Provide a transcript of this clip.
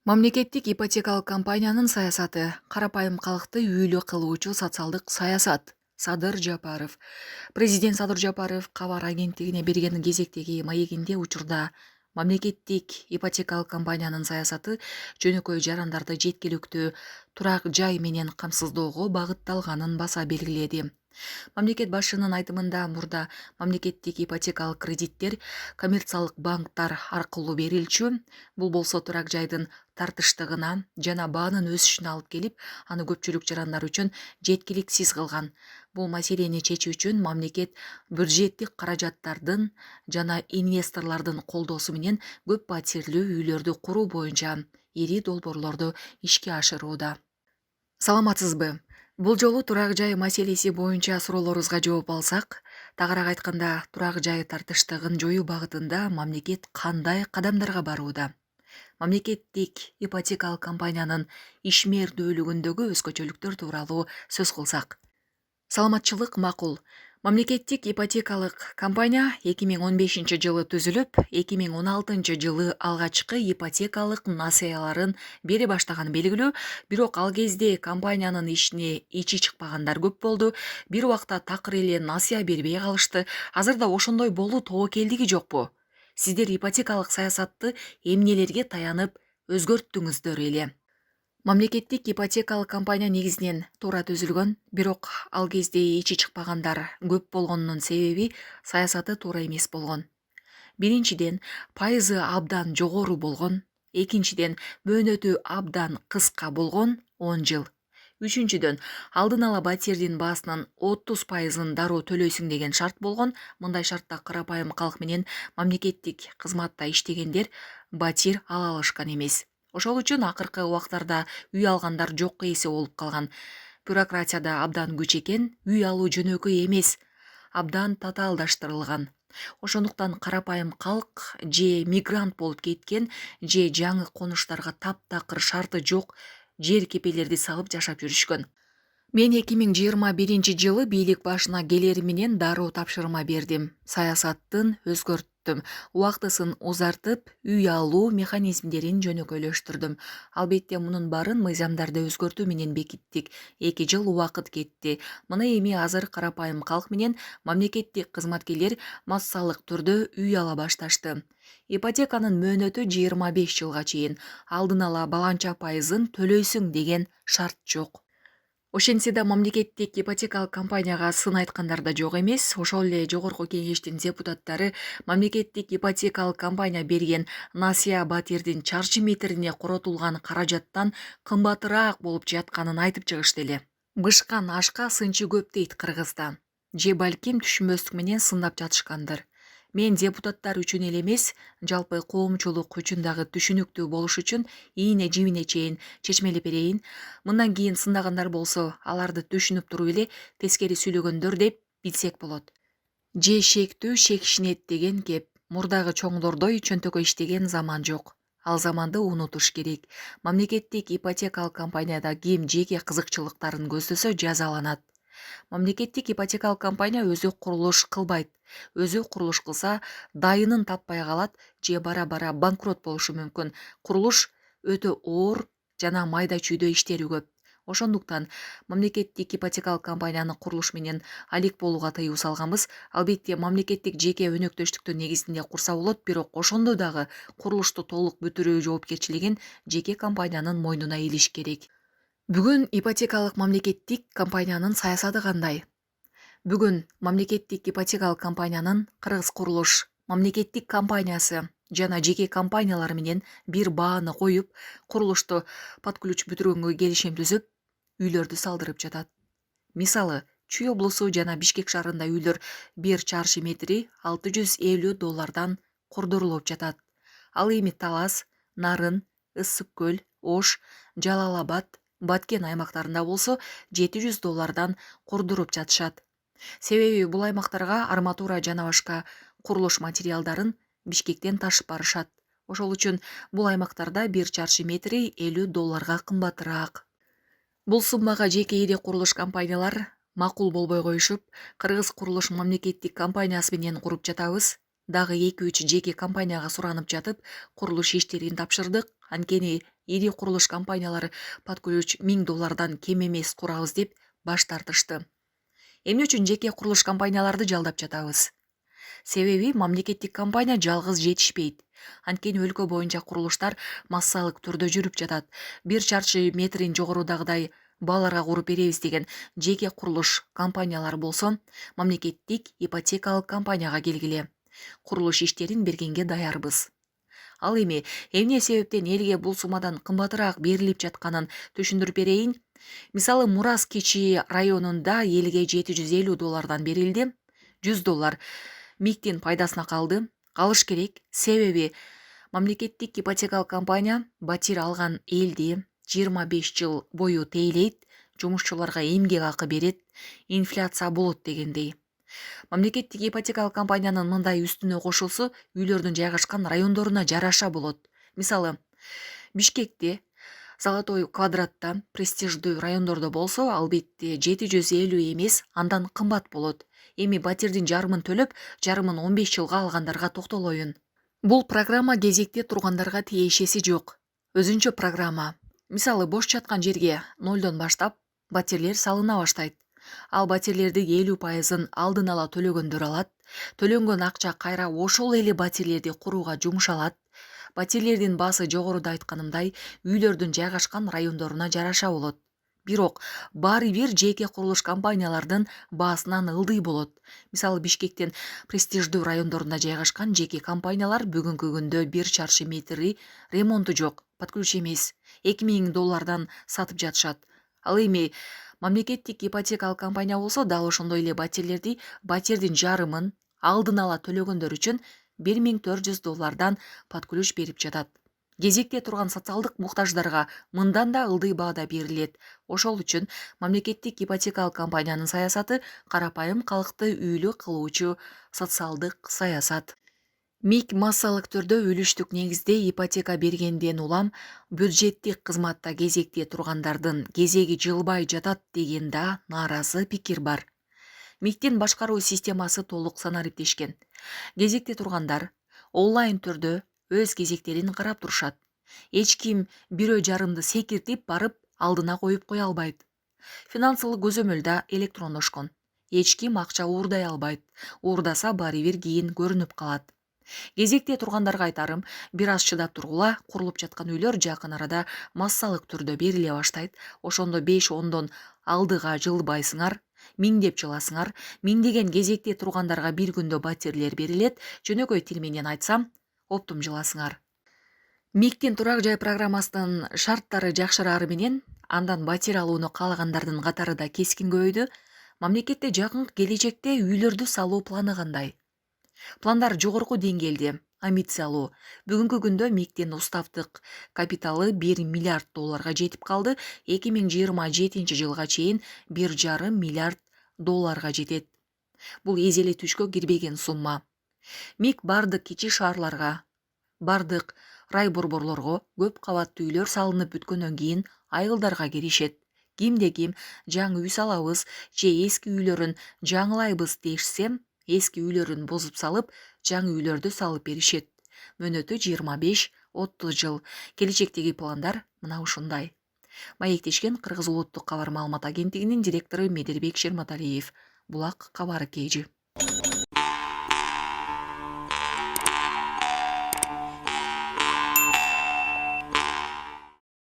Мамлекеттик ипотекалык компаниянын саясаты карапайым калкты үйлүү кылуучу социалдык саясат. Садыр Жапаров. Президент Садыр Жапаров кабар агенттигине берген кезектеги маегинде учурда мамлекеттик ипотекалык компаниянын саясаты жөнөкөй жарандарды жеткиликтүү турак жай менен камсыздоого багытталганын баса белгиледи. Мамлекет башчынын айтымында мурда мамлекеттик ипотекалык кредиттер коммерциялык банктар аркылуу берилчү. Бул болсо турак жайдын тартыштыгына жана баанын өсүшүнө алып келип, аны көпчүлүк жарандар үчүн жеткиликсиз кылган. Бул маселени чечүү үчүн мамлекет бюджеттик каражаттардын жана инвесторлордун колдоосу менен көп патирлүү үйлөрдү куруу боюнча ири долбоорлорду ишке ашырууда. Саламатсызбы? Бул жолу турак жай маселеси боюнча суроолоруңузга жооп алсак, тагыраак айтканда, турак жай тартыштыгын жоюу багытында мамлекет кандай кадамдарга барууда? Мамлекеттик ипотекалык компаниянын ишмердүүлүгүндөгү өзгөчөлүктөр тууралуу сөз кылсак. Саламатчылык макул. Мамлекеттик ипотекалык компания 2015 жылы түзүлүп, 2016 жылы алгачкы ипотекалык насыяларын бере баштаганы белгилүү, бирок ал кезде компаниянын ишине ичи чыкпагандар көп болду. Бир убакта такыр эле насыя бербей калышты. Азырда ошондой болуу тобокелдиги жокпу? Сиздер ипотекалык саясатты эмнелерге таянып өзгөрттүңүздөр эле? Мамлекеттик ипотекалык компания негизинен туура түзүлгөн, бирок ал кезде ичи чыкпагандар көп болгонунун себеби саясаты туура эмес болгон. Биринчиден, пайызы абдан жогору болгон. Экинчиден, мөөнөтү абдан кыска болгон 10 жыл. Үчүнчүдөн, алдын ала батирдин баасынын 30%-ын дароо төлөйсүң деген шарт болгон. Мындай шартта карапайым калк менен мамлекеттик кызматта иштегендер батир ала алышкан эмес. Ошол үчүн акыркы убактарда үй алгандар жокко эсе болуп калган. Бюрократияда абдан күч экен, үй алуу жөнөкөй эмес, абдан татаалдаштырылган. Ошондуктан карапайым калк же мигрант болуп кеткен, же жаңы конуштарга таптакыр шарты жок жер кепелерди салып жашап жүрүшкөн. Мен 2021 жылы бийлик башына келери менен дароо тапшырма бердим. Саясаттын өзгөрттүм. Убактысын узартып, үй алуу механизмдерин жөнөкөйлөштүрдүм. Албетте мунун баарын мыйзамдарды өзгөртүү менен бекиттик. 2 жыл убакыт кетти. Мына эми азыр карапайым калк менен мамлекеттик кызматкерлер массалык түрдө үй ала башташты. Ипотеканын мөөнөтү 25 жылга чейин. Алдын ала баланча пайызын төлөйсүң деген шарт жок. Ошентсе да мамлекеттик ипотекалык компанияга сын айткандар да жок эмес. Ошол эле жогорку кеңештин депутаттары мамлекеттик ипотекалык компания берген насыя батирдин чарчы метрине коротулган каражаттан кымбатыраак болуп жатканын айтып чыгышты эле. Бышкан ашка сынчы көп дейт кыргызда. Же балким түшүнбөстүк менен сындап жатышкандыр. Мен депутаттар үчүн эле эмес, жалпы коомчулук үчүн дагы түшүнүктүү болуш үчүн ийине жибине чейин чечмелеп берейин. Мындан кийин сындагандар болсо, аларды түшүнүп туруп эле тескери сүйлөгөндөр деп билсек болот. Же шектүү шекишинет деген кеп. Мурдагы чоңдордой чөнтөккө иштеген заман жок. Ал заманды унутуш керек. Мамлекеттик ипотекалык компанияда ким жеке кызыкчылыктарын көздөсө жазаланат. Мамлекеттик ипотекалык компания өзү курулуш кылбайт. Өзү курулуш кылса, дайынын таппай калат же бара-бара банкрот болушу мүмкүн. Курулуш өтө оор жана майда чүйдө иштери көп. Ошондуктан мамлекеттик ипотекалык компанияны курулуш менен алек болууга тыюу салганбыз. Албетте мамлекеттик жеке өнөктөштүктүн негизинде курса болот, бирок ошондо дагы курулушту толук бүтүрүү жоопкерчилигин жеке компаниянын мойнуна илиш керек. Бүгүн ипотекалык мамлекеттик компаниянын саясаты кандай? Бүгүн мамлекеттик ипотекалык компаниянын Кыргыз курулуш мамлекеттик компаниясы жана жеке компаниялар менен бир бааны коюп, курулушту под ключ бүтүргөнгө келишим түзүп, үйлөрдү салдырып жатат. Мисалы, Чүй облусу жана Бишкек шаарында үйлөр 1 чарчы метри $650 кордурулуп жатат. Ал эми Талас, Нарын, Ысык көл, Ош, Жалал Абад, Баткен аймактарында болсо $700 кордуруп жатышат. Себеби бул аймактарга арматура жана башка курулуш материалдарын Бишкектен ташып барышат. Ошол үчүн бул аймактарда 1 чарчы метри $50 кымбатыраак. Бул суммага жеке ири курулуш компаниялар макул болбой коюшуп, Кыргыз курулуш мамлекеттик компаниясы менен куруп жатабыз. Дагы 2-3 жеке компанияга суранып жатып, курулуш иштерин тапшырдык. Анткени ири курулуш компаниялары под ключ $1000 кем эмес курабыз деп баш тартышты. Эмне үчүн жеке курулуш компанияларды жалдап жатабыз? Себеби мамлекеттик компания жалгыз жетишпейт. Анткени өлкө боюнча курулуштар массалык түрдө жүрүп жатат. 1 чарчы метрин жогорудагыдай бааларга куруп беребиз деген жеке курулуш компаниялар болсо, мамлекеттик ипотекалык компанияга келгиле. Курулуш иштерин бергенге даярбыз. Ал эми эмне себептен элге бул суммадан кымбатыраак берилип жатканын түшүндүрүп берейин. Мисалы, Мурас Кичи районунда элге $750 берилди. $100 МИКтин пайдасына калды. Калыш керек. Себеби мамлекеттик ипотекалык компания батир алган элди 25 жыл бою тейлейт, жумушчуларга эмгек акы берет, инфляция болот дегендей. Мамлекеттик ипотекалык компаниянын мындай үстүнө кошулсу үйлөрдүн жайгашкан райондоруна жараша болот. Мисалы, Бишкекте, Золотой квадратта, престиждүү райондордо болсо, албетте 750 эмес, андан кымбат болот. Эми батирдин жарымын төлөп, жарымын 15 жылга алгандарга токтолоюн. Бул программа кезекте тургандарга тиешеси жок. Өзүнчө программа. Мисалы, бош жаткан жерге 0дон баштап батирлер салына баштайт. Ал батирлерди 50%-ын алдын ала төлөгөндөр алат. Төлөнгөн акча кайра ошол эле батирлерди курууга жумшалат. Батирлердин баасы жогоруда айтканымдай үйлөрдүн жайгашкан райондоруна жараша болот. Бирок баары бир жеке курулуш компаниялардын баасынан ылдый болот. Мисалы, Бишкектин престиждүү райондорунда жайгашкан жеке компаниялар бүгүнкү күндө 1 чарчы метри ремонту жок, под ключ эмес, $2000 сатып жатышат. Ал эми мамлекеттик ипотекалык компания болсо, дал ошондой эле батирлерди батирдин жарымын алдын ала төлөгөндөр үчүн $1400 под ключ берип жатат. Кезекте турган социалдык муктаждарга мындан да ылдый баада берилет. Ошол үчүн мамлекеттик ипотекалык компаниянын саясаты карапайым калкты үйлүү кылуучу социалдык саясат. МИК массалык түрдө үлүштүк негизде ипотека бергенден улам бюджеттик кызматта кезекте тургандардын кезеги жылбай жатат деген да нааразы пикир бар. МИКтин башкаруу системасы толук санариптешкен. Кезекте тургандар онлайн түрдө өз кезектерин карап турушат. Эч ким бирөө жарымды секиртип барып алдына коюп кое албайт. Финансылык көзөмөл да электрондошкон. Эч ким акча уурдай албайт. Уурдаса баары бир кийин көрүнүп калат. Кезекте тургандарга айтарым, бир аз чыдап тургула, курулуп жаткан үйлөр жакын арада массалык түрдө бериле баштайт. Ошондо 5-10дон алдыга жылбайсыңар, миңдеп жыласыңар, миңдеген кезекте тургандарга бир күндө батирлер берилет, жөнөкөй тил менен айтсам, оптум жыласыңар. МИКтин турак жай программасынын шарттары жакшырары менен, андан батир алууну каалагандардын катары да кескин көбөйдү. Мамлекетте жакынкы келечекте үйлөрдү салуу планы кандай? Пландар жогорку деңгээлде, амбициялуу. Бүгүнкү күндө МИКтин уставдык капиталы $1 миллиард жетип калды. 2027 жылга чейин $1,5 миллиард жетет. Бул эзели түшкө кирбеген сумма. МИК бардык кичи шаарларга, бардык рай борборлорго көп кабаттуу үйлөр салынып бүткөндөн кийин айылдарга киришет. Кимде ким жаңы үй салабыз же эски үйлөрүн жаңылайбыз дешсе, эски үйлөрүн бузуп салып, жаңы үйлөрдү салып беришет. Мөөнөтү 25-30 жыл. Келечектеги пландар мына ушундай. Маектешкен Кыргыз улуттук кабар маалымат агенттигинин директору Медербек Шерматалиев. Булак кабары KG.